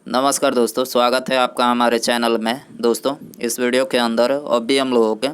नमस्कार दोस्तों, स्वागत है आपका हमारे चैनल में। दोस्तों, इस वीडियो के अंदर अभी हम लोगों के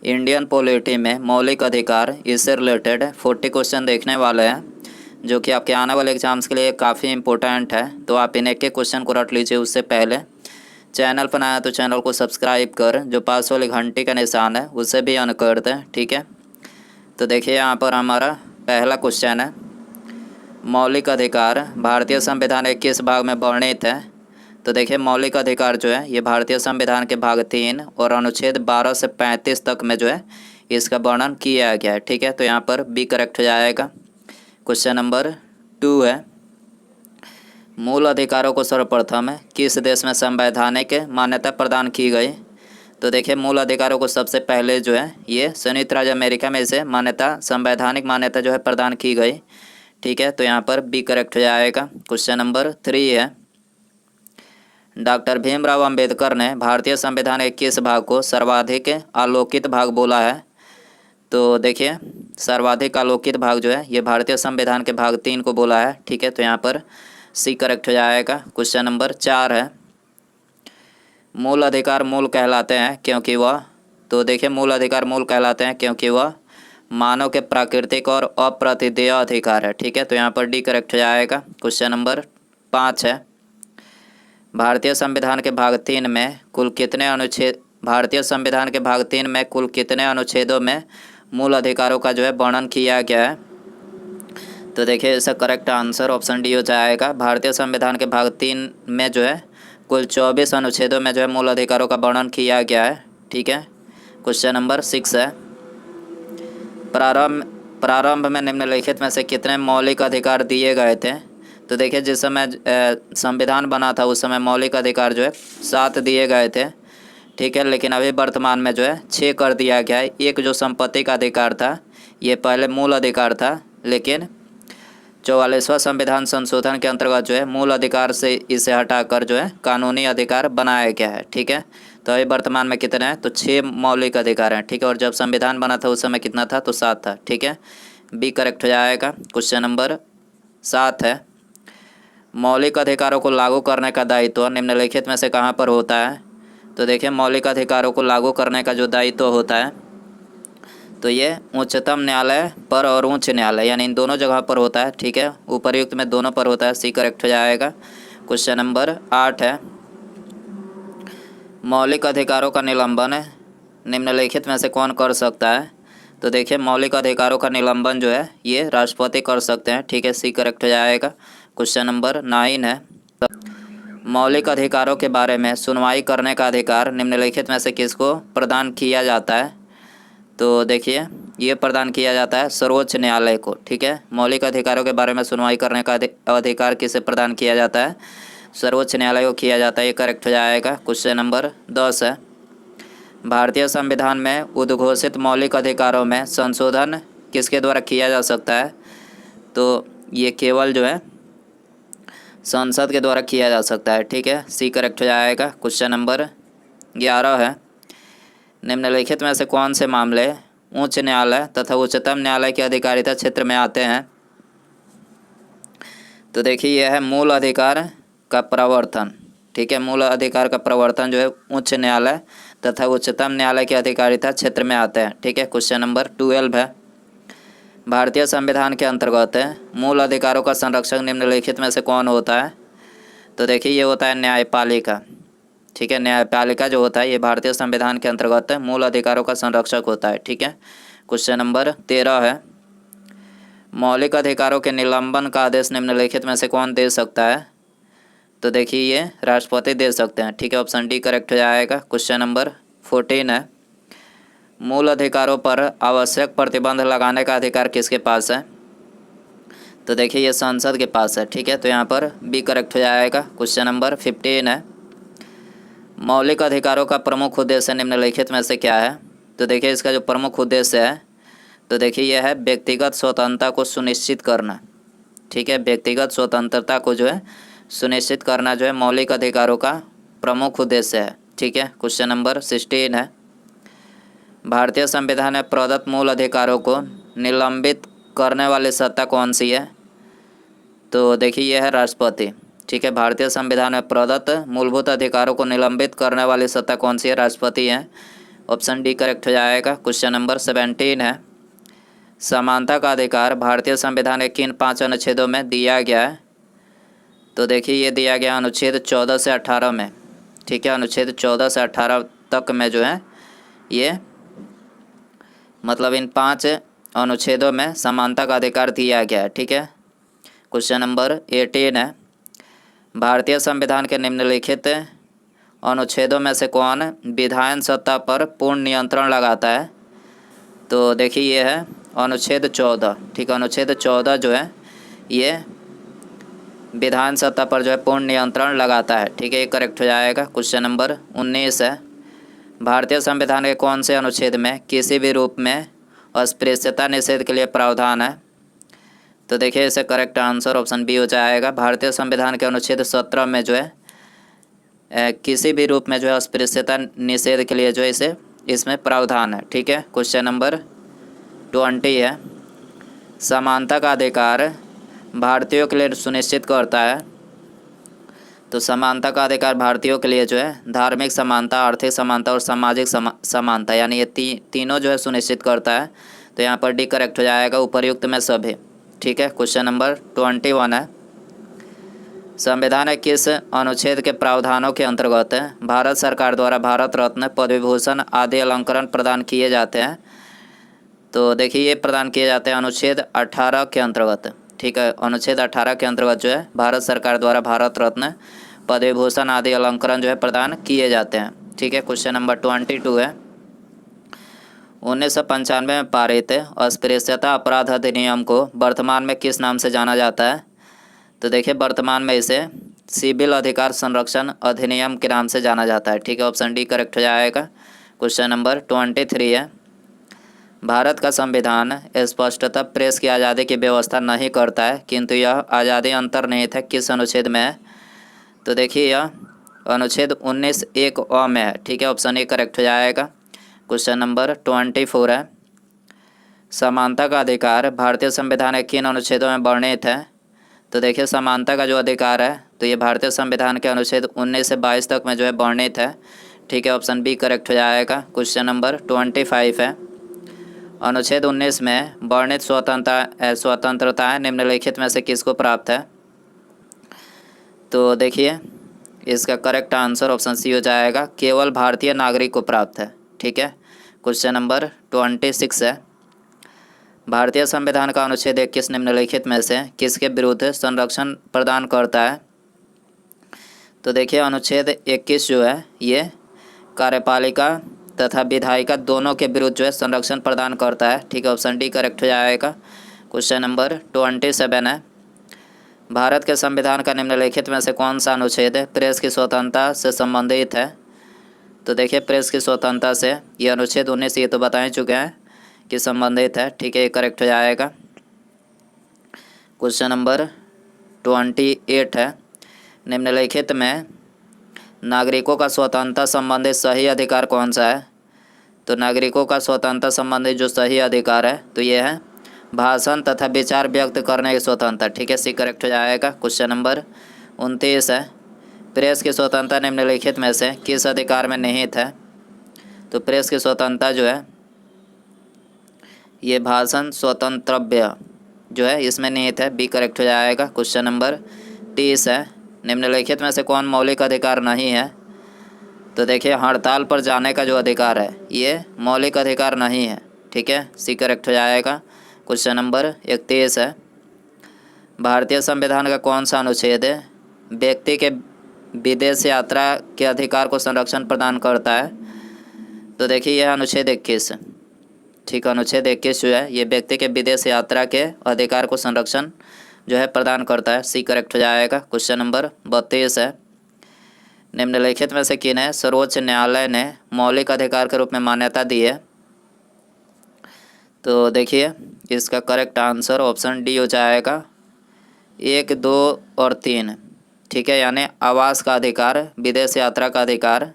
इंडियन पॉलिटी में मौलिक अधिकार इससे रिलेटेड 40 क्वेश्चन देखने वाले हैं, जो कि आपके आने वाले एग्जाम्स के लिए काफ़ी इंपॉर्टेंट है। तो आप इन एक एक क्वेश्चन को रट लीजिए। उससे पहले चैनल पर आया तो चैनल को सब्सक्राइब कर जो पास वाली घंटी का निशान है उसे भी ऑन कर दें, ठीक है। तो देखिए, यहाँ पर हमारा पहला क्वेश्चन है, मौलिक अधिकार भारतीय संविधान के किस भाग में वर्णित है। तो देखिए, मौलिक अधिकार जो है ये भारतीय संविधान के भाग 3 और अनुच्छेद 12 से 35 तक में जो है इसका वर्णन किया गया है, ठीक है। तो यहाँ पर बी करेक्ट हो जाएगा। क्वेश्चन नंबर 2 है, मूल अधिकारों को सर्वप्रथम किस देश में संवैधानिक मान्यता प्रदान की गई। तो देखिए, मूल अधिकारों को सबसे पहले जो है ये संयुक्त राज्य अमेरिका में इसे संवैधानिक मान्यता जो है प्रदान की गई, ठीक है। तो यहाँ पर बी करेक्ट हो जाएगा। क्वेश्चन नंबर 3 है, डॉक्टर भीमराव अंबेडकर ने भारतीय संविधान के किस भाग को सर्वाधिक आलोकित भाग बोला है। तो देखिए, सर्वाधिक आलोकित भाग जो है ये भारतीय संविधान के भाग 3 को बोला है, ठीक है। तो यहाँ पर सी करेक्ट हो जाएगा। क्वेश्चन नंबर 4 है, मूल अधिकार मूल कहलाते हैं क्योंकि वह। तो देखिए, मूल अधिकार मूल कहलाते हैं क्योंकि वह मानव के प्राकृतिक और अप्रतिदेय अधिकार है, ठीक है। तो यहाँ पर डी करेक्ट हो जाएगा। क्वेश्चन नंबर 5 है, भारतीय संविधान के भाग 3 में कुल कितने अनुच्छेद अनुच्छेदों में मूल अधिकारों का जो है वर्णन किया गया है। तो देखिए, इसका करेक्ट आंसर ऑप्शन डी हो जाएगा। भारतीय संविधान के भाग 3 में जो है कुल 24 अनुच्छेदों में जो है मूल अधिकारों का वर्णन किया गया है, ठीक है। क्वेश्चन नंबर 6 है, प्रारंभ में निम्नलिखित में से कितने मौलिक अधिकार दिए गए थे। तो देखिए, जिस समय संविधान बना था उस समय मौलिक अधिकार जो है 7 दिए गए थे, ठीक है। लेकिन अभी वर्तमान में जो है 6 कर दिया गया है। एक जो संपत्ति का अधिकार था ये पहले मूल अधिकार था, लेकिन 44वां संविधान संशोधन के अंतर्गत जो है मूल अधिकार से इसे हटाकर जो है कानूनी अधिकार बनाया गया है, ठीक है। तो अभी वर्तमान में कितने हैं, तो 6 मौलिक अधिकार हैं, ठीक है। और जब संविधान बना था उस समय कितना था, तो 7 था, ठीक है। बी करेक्ट हो जाएगा। क्वेश्चन नंबर 7 है, मौलिक अधिकारों को लागू करने का दायित्व निम्नलिखित में से कहाँ पर होता है। तो देखिए, मौलिक अधिकारों को लागू करने का जो दायित्व होता है तो ये उच्चतम न्यायालय पर और उच्च न्यायालय यानी इन दोनों जगह पर होता है, ठीक है। उपर्युक्त में दोनों पर होता है। सी करेक्ट हो जाएगा। क्वेश्चन नंबर 8 है, मौलिक अधिकारों का निलंबन निम्नलिखित में से कौन कर सकता है। तो देखिए, मौलिक अधिकारों का निलंबन जो है ये राष्ट्रपति कर सकते हैं, ठीक है। सी करेक्ट हो जाएगा। क्वेश्चन नंबर 9 है, मौलिक अधिकारों के बारे में सुनवाई करने का अधिकार निम्नलिखित में से किसको प्रदान किया जाता है। तो देखिए, ये प्रदान किया जाता है सर्वोच्च न्यायालय को, ठीक है। मौलिक अधिकारों के बारे में सुनवाई करने का अधिकार किसे प्रदान किया जाता है, सर्वोच्च न्यायालय को किया जाता है। ये करेक्ट हो जाएगा। क्वेश्चन नंबर 10 है, भारतीय संविधान में उद्घोषित मौलिक अधिकारों में संशोधन किसके द्वारा किया जा सकता है। तो ये केवल जो है संसद के द्वारा किया जा सकता है, ठीक है। सी करेक्ट हो जाएगा। क्वेश्चन नंबर 11 है, निम्नलिखित में से कौन से मामले उच्च न्यायालय तथा उच्चतम न्यायालय के अधिकारिता क्षेत्र में आते हैं। तो देखिए, यह है मूल अधिकार का प्रवर्तन, ठीक है। मूल अधिकार का प्रवर्तन जो है उच्च न्यायालय तथा उच्चतम न्यायालय के अधिकारिता क्षेत्र में आते हैं, ठीक है। क्वेश्चन नंबर 12 है, भारतीय संविधान के अंतर्गत मूल अधिकारों का संरक्षक निम्नलिखित में से कौन होता है। तो देखिए, ये होता है न्यायपालिका, ठीक है। न्यायपालिका जो होता है ये भारतीय संविधान के अंतर्गत मूल अधिकारों का संरक्षक होता है, ठीक है। क्वेश्चन नंबर 13 है, मौलिक अधिकारों के निलंबन का आदेश निम्नलिखित में से कौन दे सकता है। तो देखिए, ये राष्ट्रपति दे सकते हैं, ठीक है। ऑप्शन डी करेक्ट हो जाएगा। क्वेश्चन नंबर 14 है, मूल अधिकारों पर आवश्यक प्रतिबंध लगाने का अधिकार किसके पास है। तो देखिए, ये संसद के पास है, ठीक है। तो यहाँ पर बी करेक्ट हो जाएगा। क्वेश्चन नंबर 15 है, मौलिक अधिकारों का प्रमुख उद्देश्य निम्नलिखित में से क्या है। तो देखिए, इसका जो प्रमुख उद्देश्य है तो देखिए यह है व्यक्तिगत स्वतंत्रता को सुनिश्चित करना, ठीक है। व्यक्तिगत स्वतंत्रता को जो है सुनिश्चित करना जो है मौलिक अधिकारों का प्रमुख उद्देश्य है, ठीक है। क्वेश्चन नंबर 16 है, भारतीय संविधान में प्रदत्त मूल अधिकारों को निलंबित करने वाली सत्ता कौन सी है। तो देखिए, यह है राष्ट्रपति, ठीक है, भारतीय संविधान में प्रदत्त मूलभूत अधिकारों को निलंबित करने वाली सत्ता कौन सी है? राष्ट्रपति है। ऑप्शन डी करेक्ट हो जाएगा। क्वेश्चन नंबर 17 है, समानता का अधिकार भारतीय संविधान के किन 5 अनुच्छेदों में दिया गया है? तो देखिए ये दिया गया अनुच्छेद 14 से 18 में। ठीक है, अनुच्छेद 14 से 18 तक में जो है ये मतलब इन 5 अनुच्छेदों में समानता का अधिकार दिया गया है। ठीक है, क्वेश्चन नंबर 18 है, भारतीय संविधान के निम्नलिखित अनुच्छेदों में से कौन विधायन सत्ता पर पूर्ण नियंत्रण लगाता है? तो देखिए ये है अनुच्छेद 14। ठीक है, अनुच्छेद 14 जो है ये विधान सत्ता पर जो है पूर्ण नियंत्रण लगाता है। ठीक है, ये करेक्ट हो जाएगा। क्वेश्चन नंबर 19 है, भारतीय संविधान के कौन से अनुच्छेद में किसी भी रूप में अस्पृश्यता निषेध के लिए प्रावधान है? तो देखिए इसे करेक्ट आंसर ऑप्शन बी हो जाएगा। भारतीय संविधान के अनुच्छेद 17 में जो है किसी भी रूप में जो है अस्पृश्यता निषेध के लिए जो है इसमें प्रावधान है। ठीक है, क्वेश्चन नंबर 20 है, समानता का अधिकार भारतीयों के लिए सुनिश्चित करता है। तो समानता का अधिकार भारतीयों के लिए जो है धार्मिक समानता, आर्थिक समानता और सामाजिक समानता यानी ये तीनों जो है सुनिश्चित करता है। तो यहाँ पर डी करेक्ट हो जाएगा, उपर्युक्त में सभी। ठीक है, क्वेश्चन नंबर 21 है, संविधान के किस अनुच्छेद के प्रावधानों के अंतर्गत भारत सरकार द्वारा भारत रत्न, पद्म विभूषण आदि अलंकरण प्रदान किए जाते हैं? तो देखिए ये प्रदान किए जाते हैं अनुच्छेद 18 के अंतर्गत। ठीक है, अनुच्छेद 18 के अंतर्गत जो है भारत सरकार द्वारा भारत रत्न, पद्म विभूषण आदि अलंकरण जो है प्रदान किए जाते हैं। ठीक है, क्वेश्चन नंबर 22 है, 1995 में पारित अस्पृश्यता अपराध अधिनियम को वर्तमान में किस नाम से जाना जाता है? तो देखिए वर्तमान में इसे सिविल अधिकार संरक्षण अधिनियम के नाम से जाना जाता है। ठीक है, ऑप्शन डी करेक्ट हो जाएगा। क्वेश्चन नंबर 23 है, भारत का संविधान स्पष्टतः प्रेस की आज़ादी की व्यवस्था नहीं करता है, किंतु यह आज़ादी अंतर्निहित है किस अनुच्छेद में है? तो देखिए यह अनुच्छेद 19(1) में है। ठीक है, ऑप्शन ए करेक्ट हो जाएगा। क्वेश्चन नंबर 24 है, समानता का अधिकार भारतीय संविधान के किन अनुच्छेदों में वर्णित है? तो देखिए समानता का जो अधिकार है तो ये भारतीय संविधान के अनुच्छेद 19 से 22 तक में जो है वर्णित है। ठीक है, ऑप्शन बी करेक्ट हो जाएगा। क्वेश्चन नंबर 25 है, अनुच्छेद 19 में वर्णित स्वतंत्रताएं निम्नलिखित में से किसको प्राप्त है? तो देखिए इसका करेक्ट आंसर ऑप्शन सी हो जाएगा, केवल भारतीय नागरिक को प्राप्त है। ठीक है, क्वेश्चन नंबर 26 है, भारतीय संविधान का अनुच्छेद 21 निम्नलिखित में से किसके विरुद्ध संरक्षण प्रदान करता है? तो देखिए अनुच्छेद 21 जो है ये कार्यपालिका तथा विधायिका दोनों के विरुद्ध जो है संरक्षण प्रदान करता है। ठीक है, ऑप्शन डी करेक्ट हो जाएगा। क्वेश्चन नंबर 27 है, भारत के संविधान का निम्नलिखित में से कौन सा अनुच्छेद प्रेस की स्वतंत्रता से संबंधित है? तो देखिए प्रेस की स्वतंत्रता से ये अनुच्छेद 19 ये तो बता चुके हैं कि संबंधित है। ठीक है, ये करेक्ट हो जाएगा। क्वेश्चन नंबर 28 है, निम्नलिखित में नागरिकों का स्वतंत्रता संबंधित सही अधिकार कौन सा है? तो नागरिकों का स्वतंत्रता संबंधित जो सही अधिकार है तो ये है भाषण तथा विचार व्यक्त करने की स्वतंत्रता। ठीक है, सी करेक्ट हो जाएगा। क्वेश्चन नंबर 29 है, प्रेस की स्वतंत्रता निम्नलिखित में से किस अधिकार में निहित है? तो प्रेस की स्वतंत्रता जो है ये भाषण स्वतंत्रव्य जो है इसमें निहित है, बी करेक्ट हो जाएगा। क्वेश्चन नंबर 30 है, निम्नलिखित में से कौन मौलिक अधिकार नहीं है? तो देखिए हड़ताल पर जाने का जो अधिकार है ये मौलिक अधिकार नहीं है। ठीक है, सी करेक्ट हो जाएगा। क्वेश्चन नंबर 31 है, भारतीय संविधान का कौन सा अनुच्छेद व्यक्ति के विदेश यात्रा के अधिकार को संरक्षण प्रदान करता है? तो देखिए यह अनुच्छेद 21। ठीक, अनुच्छेद 21 जो है ये व्यक्ति के विदेश यात्रा के अधिकार को संरक्षण जो है प्रदान करता है, सी करेक्ट हो जाएगा। क्वेश्चन नंबर 32 है, निम्नलिखित में से किन्हें सर्वोच्च न्यायालय ने मौलिक अधिकार के रूप में मान्यता दी है? तो देखिए इसका करेक्ट आंसर ऑप्शन डी हो जाएगा, 1, 2 और 3। ठीक है, यानी आवास का अधिकार, विदेश यात्रा का अधिकार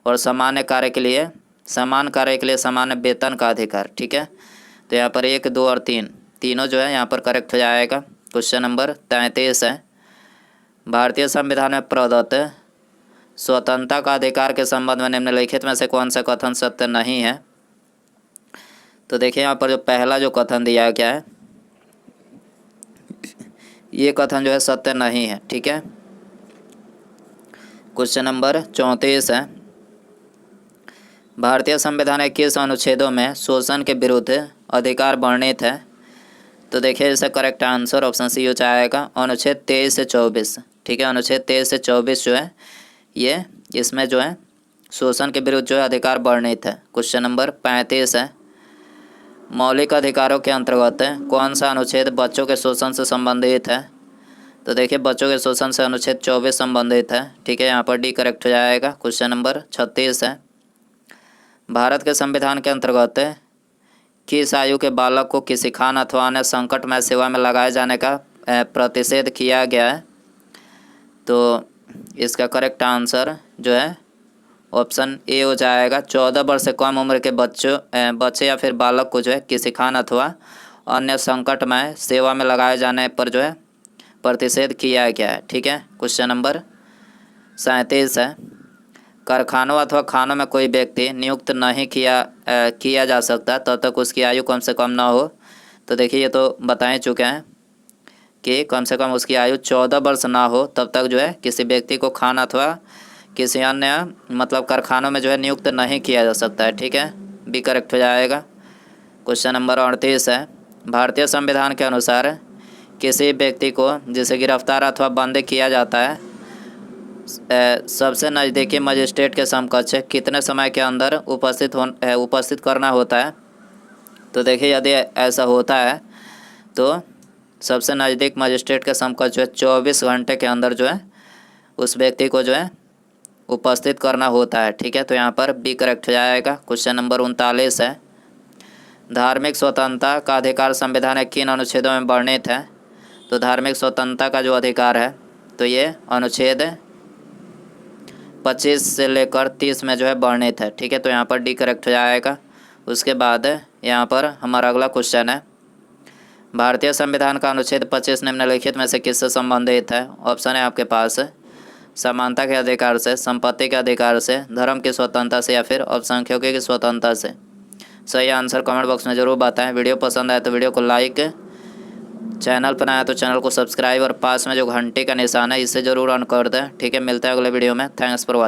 और समान कार्य के लिए समान वेतन का अधिकार। ठीक है, तो यहाँ पर 1, 2 और 3 तीनों जो है यहाँ पर करेक्ट हो जाएगा। क्वेश्चन नंबर 33 है, भारतीय संविधान में प्रदत्त स्वतंत्रता का अधिकार के संबंध में निम्नलिखित में से कौन सा कथन सत्य नहीं है। तो देखिए यहाँ पर जो पहला जो कथन दिया है क्या है, ये कथन जो है सत्य नहीं है। ठीक है, क्वेश्चन नंबर 34 है, भारतीय संविधान के किस अनुच्छेदों में शोषण के विरुद्ध अधिकार वर्णित है। तो देखिए इसका करेक्ट आंसर ऑप्शन सी हो जाएगा अनुच्छेद 23 से 24। ठीक है, अनुच्छेद 23 से 24 जो है ये इसमें जो है शोषण के विरुद्ध जो है अधिकार वर्णित है। क्वेश्चन नंबर 35 है, मौलिक अधिकारों के अंतर्गत कौन सा अनुच्छेद बच्चों के शोषण से संबंधित है। तो देखिए बच्चों के शोषण से अनुच्छेद 24 संबंधित है। ठीक है, यहाँ पर डी करेक्ट हो जाएगा। क्वेश्चन नंबर 36 है, भारत के संविधान के अंतर्गत किस आयु के बालक को किसी खान अथवा अन्य संकटमय सेवा में लगाए जाने का प्रतिषेध किया गया है। तो इसका करेक्ट आंसर जो है ऑप्शन ए हो जाएगा। 14 वर्ष से कम उम्र के बच्चे या फिर बालक को जो है किसी खान अथवा अन्य संकटमय सेवा में लगाए जाने पर जो है प्रतिषेध किया गया है। ठीक है, क्वेश्चन नंबर 37 है, कारखानों अथवा खानों में कोई व्यक्ति नियुक्त नहीं किया जा सकता तब तक उसकी आयु कम से कम ना हो। तो देखिए ये तो बता ही चुके हैं कि कम से कम उसकी आयु 14 वर्ष ना हो तब तक जो है किसी व्यक्ति को खान अथवा किसी अन्य मतलब कारखानों में जो है नियुक्त नहीं किया जा सकता है। ठीक है, बी करेक्ट हो जाएगा। क्वेश्चन नंबर 38 है, भारतीय संविधान के अनुसार किसी व्यक्ति को जिसे गिरफ्तार अथवा बंद किया जाता है सबसे नज़दीकी मजिस्ट्रेट के समकक्ष कितने समय के अंदर उपस्थित करना होता है। तो देखिए यदि ऐसा होता है तो सबसे नज़दीक मजिस्ट्रेट के समकक्ष जो है 24 घंटे के अंदर जो है उस व्यक्ति को जो है उपस्थित करना होता है। ठीक है, तो यहाँ पर बी करेक्ट हो जाएगा। क्वेश्चन नंबर 39 है, धार्मिक स्वतंत्रता का अधिकार संविधान के किन अनुच्छेदों में वर्णित है। तो धार्मिक स्वतंत्रता का जो अधिकार है तो ये अनुच्छेद 25 से लेकर 30 में जो है वर्णित है। ठीक है, तो यहाँ पर डी करेक्ट हो जाएगा। उसके बाद यहाँ पर हमारा अगला क्वेश्चन है, भारतीय संविधान का अनुच्छेद 25 निम्नलिखित में से किससे संबंधित है। ऑप्शन है आपके पास समानता के अधिकार से, संपत्ति के अधिकार से, धर्म की स्वतंत्रता से या फिर अल्पसंख्यकों की स्वतंत्रता से। सही आंसर कमेंट बॉक्स में ज़रूर बताएं। वीडियो पसंद आए तो वीडियो को लाइक, चैनल पर आया तो चैनल को सब्सक्राइब और पास में जो घंटे का निशान है इसे ज़रूर ऑन कर दें। ठीक है, मिलते हैं अगले वीडियो में। Thanks for watching.